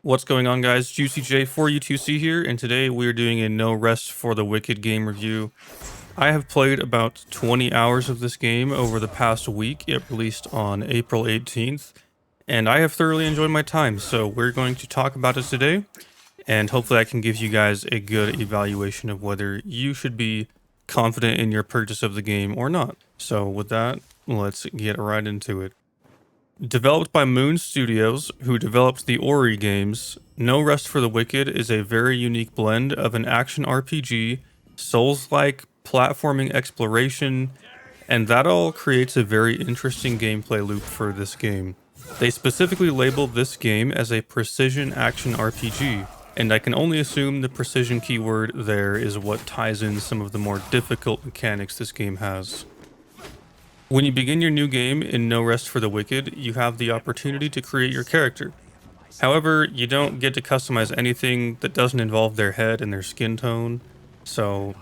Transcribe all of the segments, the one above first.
What's going on, guys? Juicy J for U2C here, and today we are doing a No Rest for the Wicked game review. I have played about 20 hours of this game over the past week. It released on April 18th, and I have thoroughly enjoyed my time, so we're going to talk about it today, and hopefully I can give you guys a good evaluation of whether you should be confident in your purchase of the game or not. So with that, let's get right into it. Developed by Moon Studios, who developed the Ori games, No Rest for the Wicked is a very unique blend of an action RPG, Souls-like platforming exploration, and that all creates a very interesting gameplay loop for this game. They specifically labeled this game as a precision action RPG, and I can only assume the precision keyword there is what ties in some of the more difficult mechanics this game has. When you begin your new game in No Rest for the Wicked, you have the opportunity to create your character. However, you don't get to customize anything that doesn't involve their head and their skin tone, so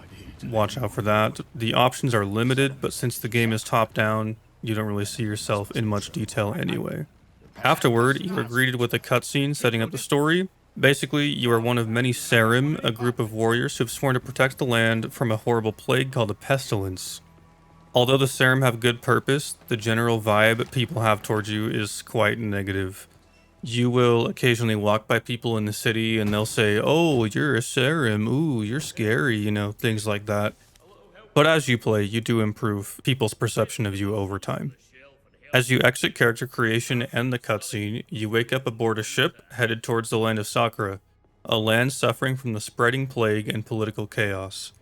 watch out for that. The options are limited, but since the game is top-down, you don't really see yourself in much detail anyway. Afterward, you are greeted with a cutscene setting up the story. Basically, you are one of many Sarim, a group of warriors who have sworn to protect the land from a horrible plague called a pestilence. Although the serum have good purpose, the general vibe people have towards you is quite negative. You will occasionally walk by people in the city and they'll say, "Oh, you're a serum, ooh, you're scary," things like that. But as you play, you do improve people's perception of you over time. As you exit character creation and the cutscene, you wake up aboard a ship headed towards the land of Sakura, a land suffering from the spreading plague and political chaos.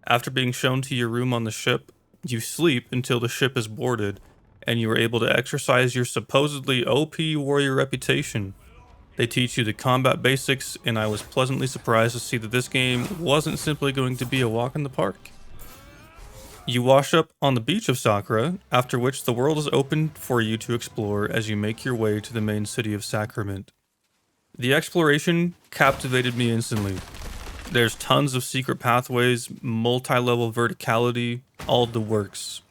After being shown to your room on the ship, you sleep until the ship is boarded, and you are able to exercise your supposedly OP warrior reputation. They teach you the combat basics, and I was pleasantly surprised to see that this game wasn't simply going to be a walk in the park. You wash up on the beach of Sakura, after which the world is open for you to explore as you make your way to the main city of Sacrament. The exploration captivated me instantly. There's tons of secret pathways, multi-level verticality, all the works.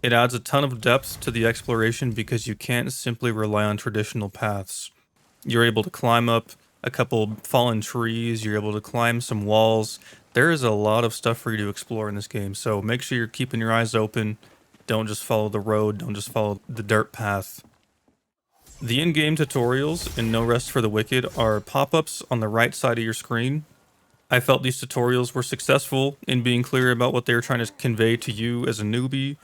It adds a ton of depth to the exploration because you can't simply rely on traditional paths. You're able to climb up a couple fallen trees, you're able to climb some walls. There is a lot of stuff for you to explore in this game, so make sure you're keeping your eyes open. Don't just follow the road, don't just follow the dirt path. The in-game tutorials in No Rest for the Wicked are pop-ups on the right side of your screen. I felt these tutorials were successful in being clear about what they were trying to convey to you as a newbie,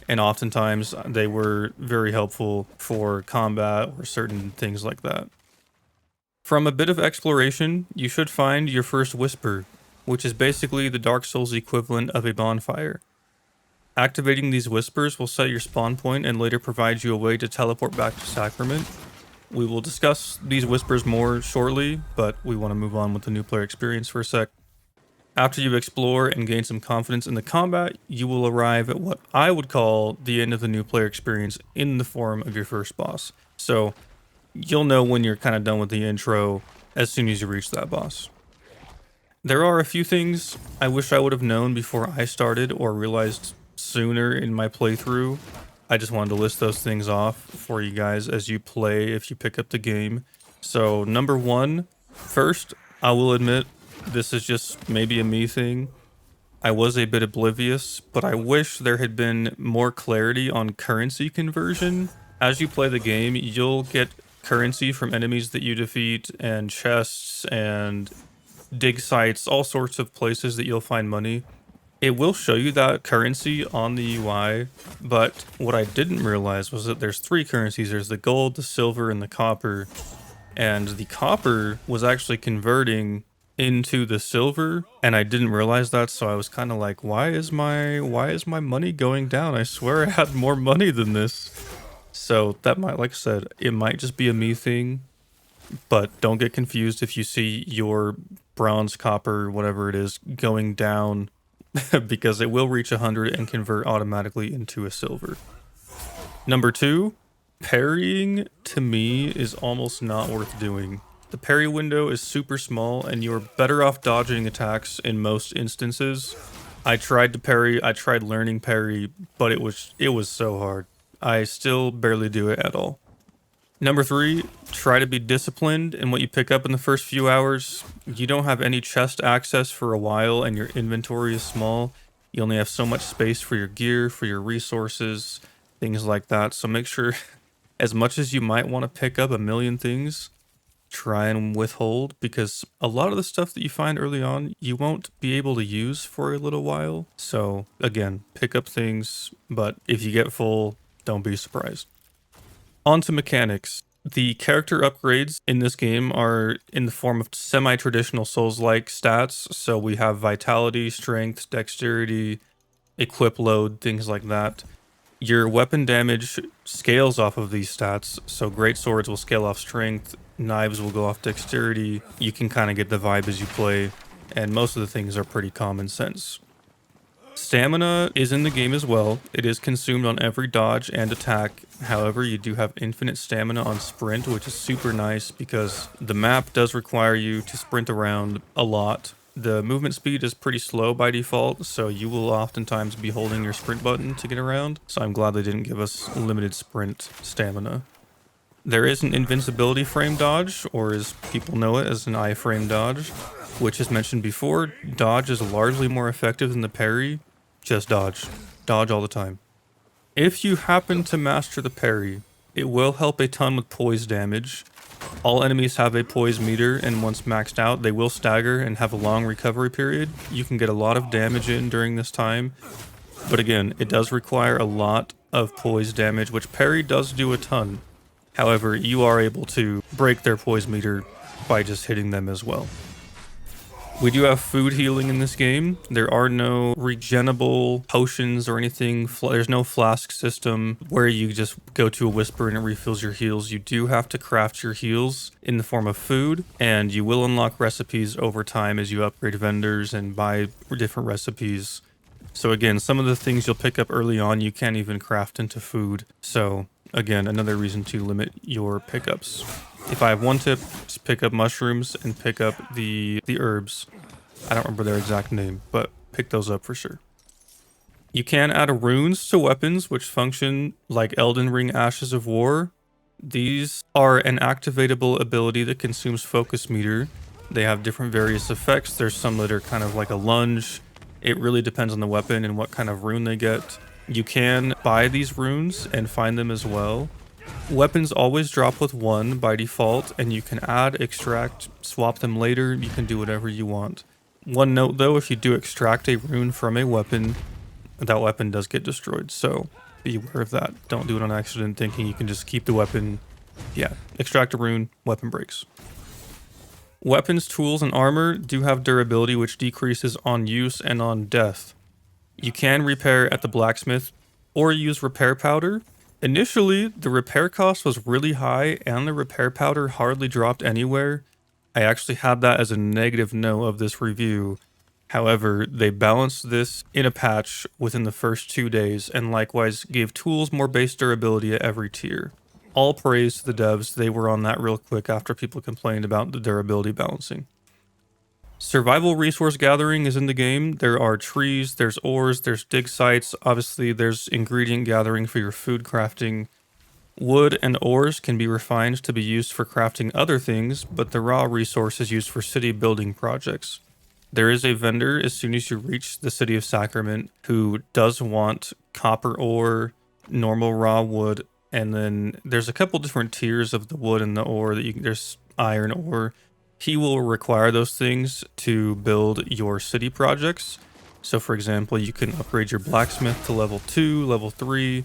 and oftentimes they were very helpful for combat or certain things like that. From a bit of exploration, you should find your first whisper, which is basically the Dark Souls equivalent of a bonfire. Activating these whispers will set your spawn point and later provide you a way to teleport back to Sacrament. We will discuss these whispers more shortly, but we want to move on with the new player experience for a sec. After you explore and gain some confidence in the combat, you will arrive at what I would call the end of the new player experience in the form of your first boss. So you'll know when you're kind of done with the intro as soon as you reach that boss. There are a few things I wish I would have known before I started or realized sooner in my playthrough. I just wanted to list those things off for you guys as you play if you pick up the game. So number one, first, I will admit this is just maybe a me thing. I was a bit oblivious, but I wish there had been more clarity on currency conversion. As you play the game, you'll get currency from enemies that you defeat and chests and dig sites, all sorts of places that you'll find money. It will show you that currency on the UI, but what I didn't realize was that there's three currencies. There's the gold, the silver, and the copper. And the copper was actually converting into the silver, and I didn't realize that, so I was kind of like, why is my money going down? I swear I had more money than this. So that might, like I said, it might just be a me thing, but don't get confused if you see your bronze, copper, whatever it is, going down because it will reach 100 and convert automatically into a silver. Number two, parrying to me is almost not worth doing. The parry window is super small and you're better off dodging attacks in most instances. I tried to parry, I tried learning parry, but it was so hard. I still barely do it at all. Number 3, try to be disciplined in what you pick up in the first few hours. You don't have any chest access for a while and your inventory is small. You only have so much space for your gear, for your resources, things like that. So make sure, as much as you might want to pick up a million things, try and withhold, because a lot of the stuff that you find early on, you won't be able to use for a little while. So again, pick up things, but if you get full, don't be surprised. On to mechanics. The character upgrades in this game are in the form of semi-traditional Souls-like stats. So we have vitality, strength, dexterity, equip load, things like that. Your weapon damage scales off of these stats. So great swords will scale off strength, knives will go off dexterity. You can kind of get the vibe as you play, and most of the things are pretty common sense. Stamina is in the game as well. It is consumed on every dodge and attack. However, you do have infinite stamina on sprint, which is super nice because the map does require you to sprint around a lot. The movement speed is pretty slow by default, so you will oftentimes be holding your sprint button to get around. So I'm glad they didn't give us limited sprint stamina. There is an invincibility frame dodge, or as people know it as an iframe dodge, which as mentioned before, dodge is largely more effective than the parry. Just dodge. Dodge all the time. If you happen to master the parry, it will help a ton with poise damage. All enemies have a poise meter, and once maxed out, they will stagger and have a long recovery period. You can get a lot of damage in during this time, but again, it does require a lot of poise damage, which parry does do a ton. However, you are able to break their poise meter by just hitting them as well. We do have food healing in this game. There are no regenable potions or anything. There's no flask system where you just go to a whisper and it refills your heals. You do have to craft your heals in the form of food, and you will unlock recipes over time as you upgrade vendors and buy different recipes. So again, some of the things you'll pick up early on, you can't even craft into food. So again, another reason to limit your pickups. If I have one tip, just pick up mushrooms and pick up the herbs. I don't remember their exact name, but pick those up for sure. You can add runes to weapons, which function like Elden Ring Ashes of War. These are an activatable ability that consumes focus meter. They have different various effects. There's some that are kind of like a lunge. It really depends on the weapon and what kind of rune they get. You can buy these runes and find them as well. Weapons always drop with 1 by default, and you can add, extract, swap them later. You can do whatever you want. One note though, if you do extract a rune from a weapon, that weapon does get destroyed, so be aware of that. Don't do it on accident thinking you can just keep the weapon. Yeah, extract a rune, weapon breaks. Weapons, tools, and armor do have durability, which decreases on use and on death. You can repair at the blacksmith or use repair powder. Initially, the repair cost was really high and the repair powder hardly dropped anywhere. I actually had that as a negative note of this review. However, they balanced this in a patch within the first 2 days and likewise gave tools more base durability at every tier. All praise to the devs, they were on that real quick after people complained about the durability balancing. Survival resource gathering is in the game. There are trees, there's ores, there's dig sites. Obviously, there's ingredient gathering for your food crafting. Wood and ores can be refined to be used for crafting other things, but the raw resource is used for city building projects. There is a vendor as soon as you reach the city of Sacrament who does want copper ore, normal raw wood, and then there's a couple different tiers of the wood and the ore that there's iron ore. He will require those things to build your city projects. So for example, you can upgrade your blacksmith to level 2, level 3,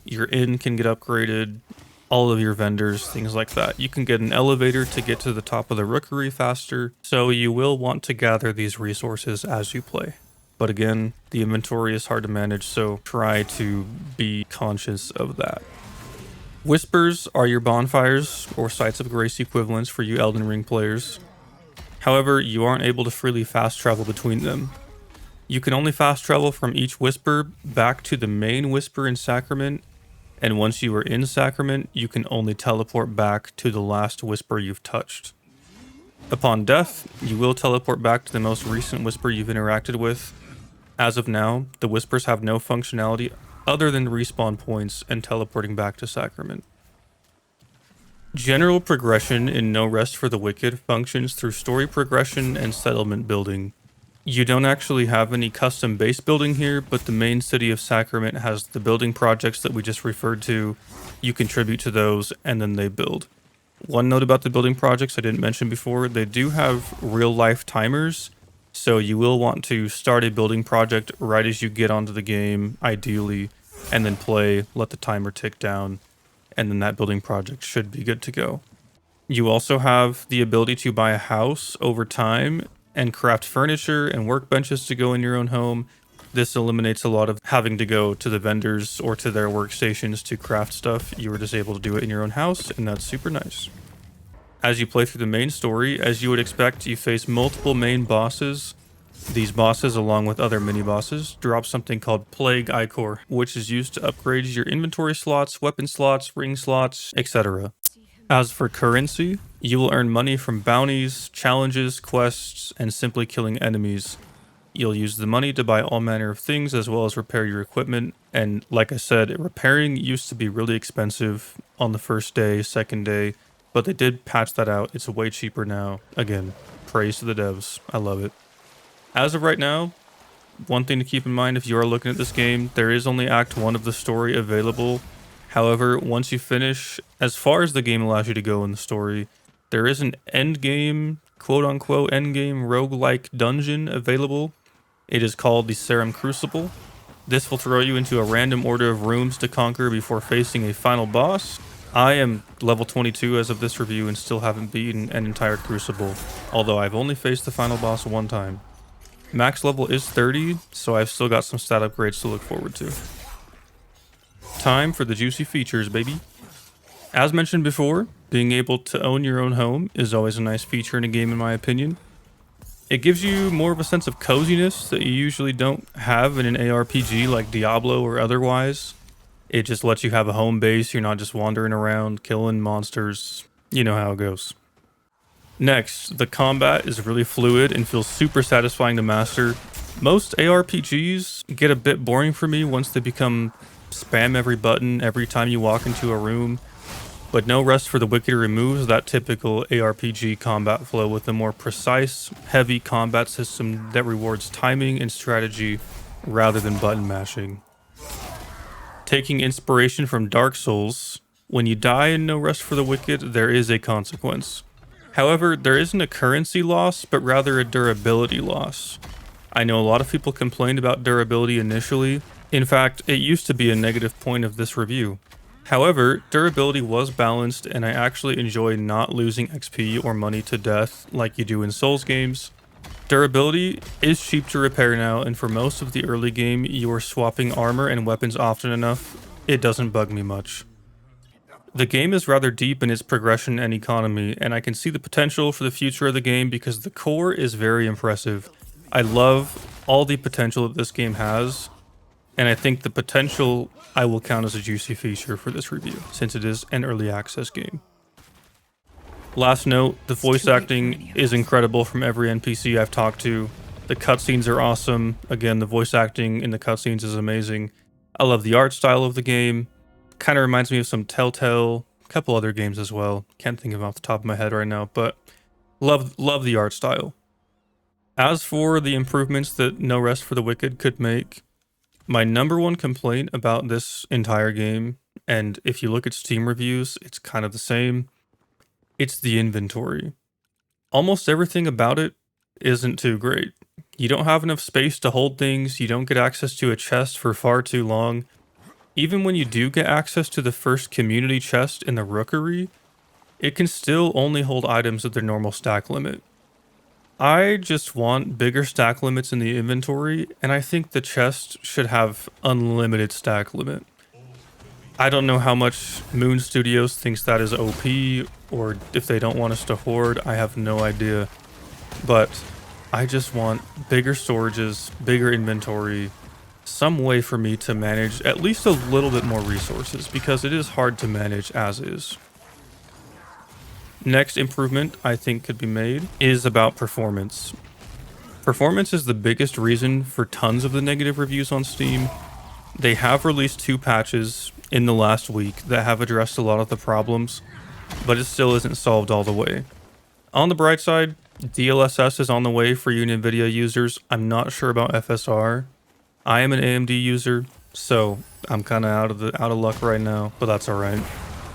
your inn can get upgraded, all of your vendors, things like that. You can get an elevator to get to the top of the rookery faster, so you will want to gather these resources as you play. But again, the inventory is hard to manage, so try to be conscious of that. Whispers are your bonfires or sites of grace equivalents for you Elden Ring players. However, you aren't able to freely fast travel between them. You can only fast travel from each whisper back to the main whisper in Sacrament, and once you are in Sacrament, you can only teleport back to the last whisper you've touched. Upon death, you will teleport back to the most recent whisper you've interacted with. As of now, the whispers have no functionality other than respawn points and teleporting back to Sacrament. General progression in No Rest for the Wicked functions through story progression and settlement building. You don't actually have any custom base building here, but the main city of Sacrament has the building projects that we just referred to. You contribute to those, and then they build. One note about the building projects I didn't mention before, they do have real-life timers, so you will want to start a building project right as you get onto the game, ideally, and then play, let the timer tick down, and then that building project should be good to go. You also have the ability to buy a house over time and craft furniture and workbenches to go in your own home. This eliminates a lot of having to go to the vendors or to their workstations to craft stuff. You are just able to do it in your own house, and that's super nice. As you play through the main story, as you would expect, you face multiple main bosses. These bosses, along with other mini-bosses, drop something called Plague Ichor, which is used to upgrade your inventory slots, weapon slots, ring slots, etc. As for currency, you will earn money from bounties, challenges, quests, and simply killing enemies. You'll use the money to buy all manner of things as well as repair your equipment, and like I said, repairing used to be really expensive on the first day, second day, but they did patch that out. It's way cheaper now. Again, praise to the devs. I love it. As of right now, one thing to keep in mind if you are looking at this game, there is only Act 1 of the story available. However, once you finish, as far as the game allows you to go in the story, there is an endgame, quote-unquote endgame roguelike dungeon available. It is called the Serum Crucible. This will throw you into a random order of rooms to conquer before facing a final boss. I am level 22 as of this review and still haven't beaten an entire Crucible, although I've only faced the final boss one time. Max level is 30, so I've still got some stat upgrades to look forward to. Time for the juicy features, baby. As mentioned before, being able to own your own home is always a nice feature in a game in my opinion. It gives you more of a sense of coziness that you usually don't have in an ARPG like Diablo or otherwise. It just lets you have a home base, you're not just wandering around killing monsters. You know how it goes. Next, the combat is really fluid and feels super satisfying to master. Most ARPGs get a bit boring for me once they become spam every button every time you walk into a room, but No Rest for the Wicked removes that typical ARPG combat flow with a more precise, heavy combat system that rewards timing and strategy rather than button mashing. Taking inspiration from Dark Souls, when you die in No Rest for the Wicked, there is a consequence. However, there isn't a currency loss, but rather a durability loss. I know a lot of people complained about durability initially. In fact, it used to be a negative point of this review. However, durability was balanced, and I actually enjoy not losing XP or money to death like you do in Souls games. Durability is cheap to repair now, and for most of the early game, you are swapping armor and weapons often enough, it doesn't bug me much. The game is rather deep in its progression and economy, and I can see the potential for the future of the game because the core is very impressive. I love all the potential that this game has, and I think the potential I will count as a juicy feature for this review, since it is an early access game. Last note, the voice acting is incredible from every NPC I've talked to. The cutscenes are awesome. Again, the voice acting in the cutscenes is amazing. I love the art style of the game. Kind of reminds me of some Telltale, a couple other games as well. Can't think of them off the top of my head right now, but love the art style. As for the improvements that No Rest for the Wicked could make, my number one complaint about this entire game, and if you look at Steam reviews, it's kind of the same, it's the inventory. Almost everything about it isn't too great. You don't have enough space to hold things, you don't get access to a chest for far too long. Even when you do get access to the first community chest in the Rookery, it can still only hold items at their normal stack limit. I just want bigger stack limits in the inventory, and I think the chest should have unlimited stack limit. I don't know how much Moon Studios thinks that is OP, or if they don't want us to hoard, I have no idea. But I just want bigger storages, bigger inventory, some way for me to manage at least a little bit more resources, because it is hard to manage as is. Next improvement I think could be made is about performance. Performance is the biggest reason for tons of the negative reviews on Steam. They have released 2 patches in the last week that have addressed a lot of the problems. but it still isn't solved all the way. On the bright side, DLSS is on the way for you NVIDIA users. I'm not sure about FSR. I am an AMD user, so I'm kind of out of luck right now, but that's all right.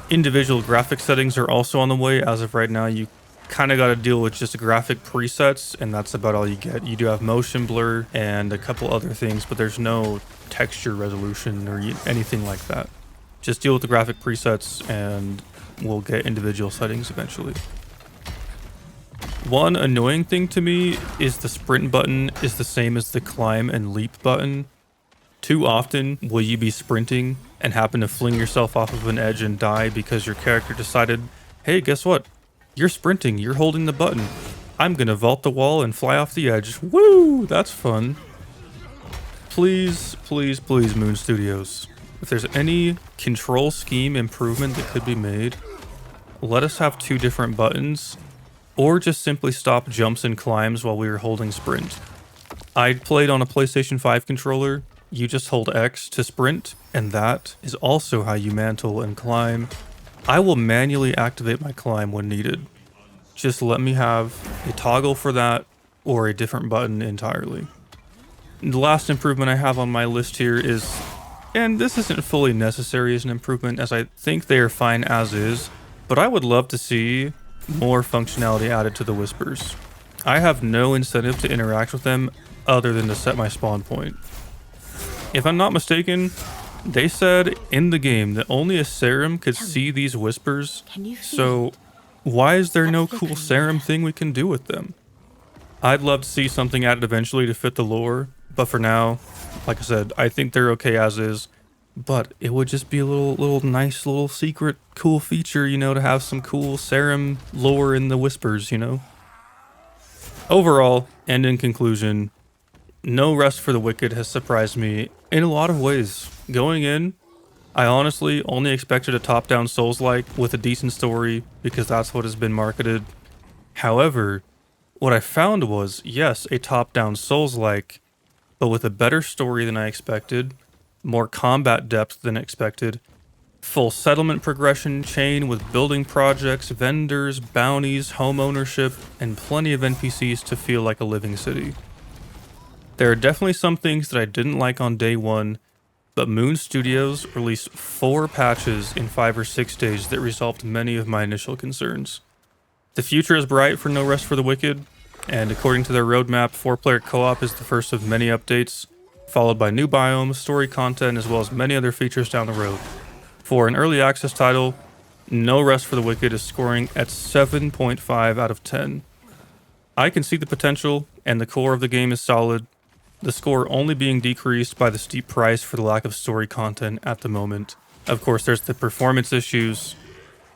Individual graphic settings are also on the way. As of right now, you kind of got to deal with just graphic presets, and that's about all you get. You do have motion blur and a couple other things, but there's no texture resolution or anything like that. Just deal with the graphic presets and we'll get individual settings eventually. One annoying thing to me is the sprint button is the same as the climb and leap button. Too often will you be sprinting and happen to fling yourself off of an edge and die because your character decided, hey, guess what? You're sprinting, you're holding the button. I'm gonna vault the wall and fly off the edge. Woo, that's fun. Please, please, please, Moon Studios. If there's any control scheme improvement that could be made, let us have 2 different buttons, or just simply stop jumps and climbs while we were holding sprint. I played on a PlayStation 5 controller. You just hold X to sprint, and that is also how you mantle and climb. I will manually activate my climb when needed. Just let me have a toggle for that or a different button entirely. The last improvement I have on my list here is, and this isn't fully necessary as an improvement as I think they are fine as is, but I would love to see more functionality added to the whispers. I have no incentive to interact with them other than to set my spawn point. If I'm not mistaken, they said in the game that only a serum could see these whispers, so why is there no cool serum thing we can do with them? I'd love to see something added eventually to fit the lore, but for now, like I said, I think they're okay as is, but it would just be a little nice little secret cool feature, you know, to have some cool serum lore in the whispers, you know? Overall, and in conclusion, No Rest for the Wicked has surprised me in a lot of ways. Going in, I honestly only expected a top-down Souls-like with a decent story because that's what has been marketed. However, what I found was, yes, a top-down Souls-like, but with a better story than I expected, more combat depth than expected, full settlement progression chain with building projects, vendors, bounties, home ownership, and plenty of NPCs to feel like a living city. There are definitely some things that I didn't like on day one, but Moon Studios released 4 patches in 5 or 6 days that resolved many of my initial concerns. The future is bright for No Rest for the Wicked, and according to their roadmap, 4-player co-op is the first of many updates, followed by new biomes, story content, as well as many other features down the road. For an early access title, No Rest for the Wicked is scoring at 7.5 out of 10. I can see the potential, and the core of the game is solid, the score only being decreased by the steep price for the lack of story content at the moment. Of course, there's the performance issues,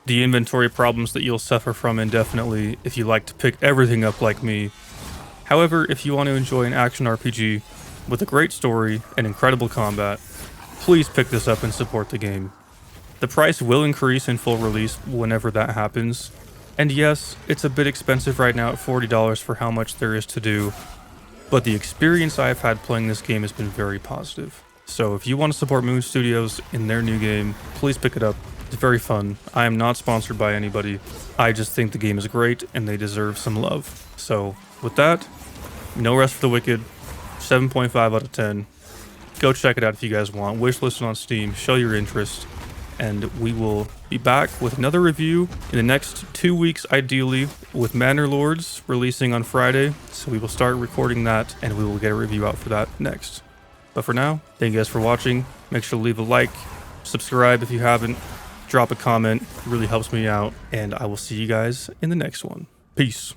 the inventory problems that you'll suffer from indefinitely if you like to pick everything up like me. However, if you want to enjoy an action RPG with a great story and incredible combat, please pick this up and support the game. The price will increase in full release whenever that happens, and yes, it's a bit expensive right now at $40 for how much there is to do, but the experience I've had playing this game has been very positive. So if you want to support Moon Studios in their new game, please pick it up. It's very fun. I am not sponsored by anybody. I just think the game is great and they deserve some love. So with that, No Rest for the Wicked, 7.5 out of 10. Go check it out if you guys want. Wishlist it on Steam. Show your interest. And we will be back with another review in the next 2 weeks, ideally, with Manor Lords releasing on Friday. So we will start recording that, and we will get a review out for that next. But for now, thank you guys for watching. Make sure to leave a like, subscribe if you haven't, drop a comment. It really helps me out, and I will see you guys in the next one. Peace.